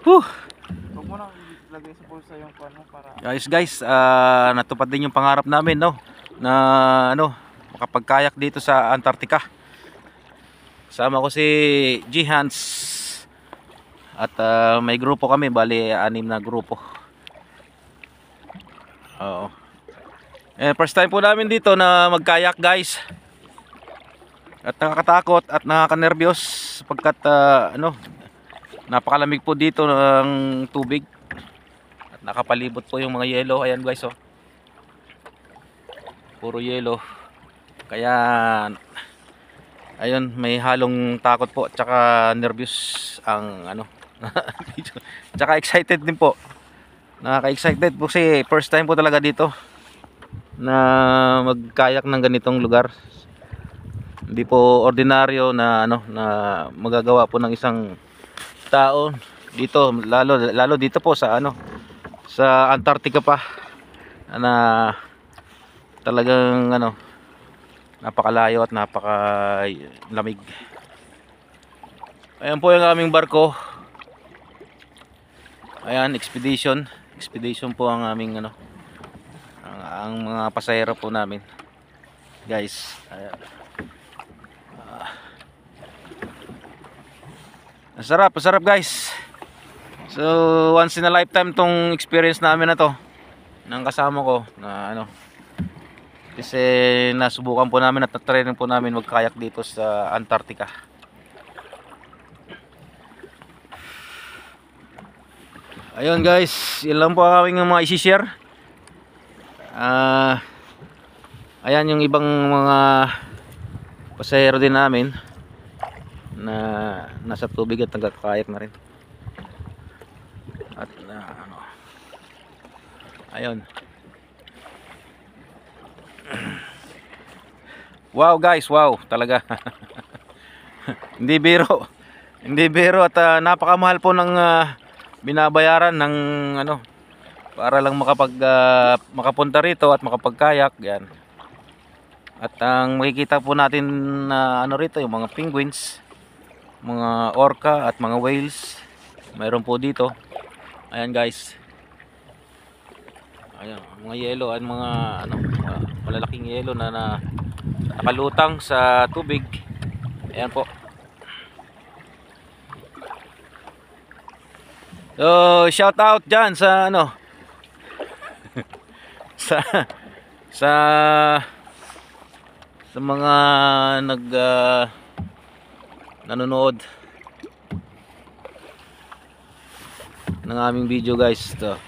Whew. Huwag mo nang ilagay sa bulsa yung pan mo para... Guys, natupad din yung pangarap namin, no? Na makapagkayak dito sa Antarctica. Kasama ko si G-Hans. At may grupo kami, bali 6 na grupo. Oo. First time po namin dito na magkayak, guys. At nakakatakot at nakakanerbiyos sapagkat napakalamig po dito ng tubig. At nakapalibot po yung mga yelo. Ayan, guys, oh. Puro yelo. Kaya ayun, may halong takot po at saka nervous ang tsaka excited din po. Nakaka-excited po kasi first time po talaga dito na magkayak ng ganitong lugar. Hindi po ordinaryo na na magagawa po ng isang tao dito, lalo dito po sa sa Antarctica pa na talagang napakalayo at napakalamig. Ayan po yung aming barko. Ayan, expedition po ang aming ang mga pasahero po namin, guys. Ayan. Masarap guys. So once in a lifetime tong experience namin na to ng kasama ko na kasi nasubukan po namin at na-training po namin magkayak dito sa Antarctica. Ayun guys, yun lang po ang aming mga isi-share. Ayan yung ibang mga pasahero din namin na nasa tubig at nagkakayak na rin. At ayun. Wow guys, wow talaga. Hindi biro at napakamahal po ng binabayaran ng para lang makapunta rito at makapagkayak yan. At ang makikita po natin na rito yung mga penguins, mga orca at mga whales. Mayroon po dito. Ayan guys. Ayan, mga yelo at mga malalaking yelo na nakalutang sa tubig. Ayan po. So, shout out dyan sa sa mga nanonood ng aming video, guys. Ito.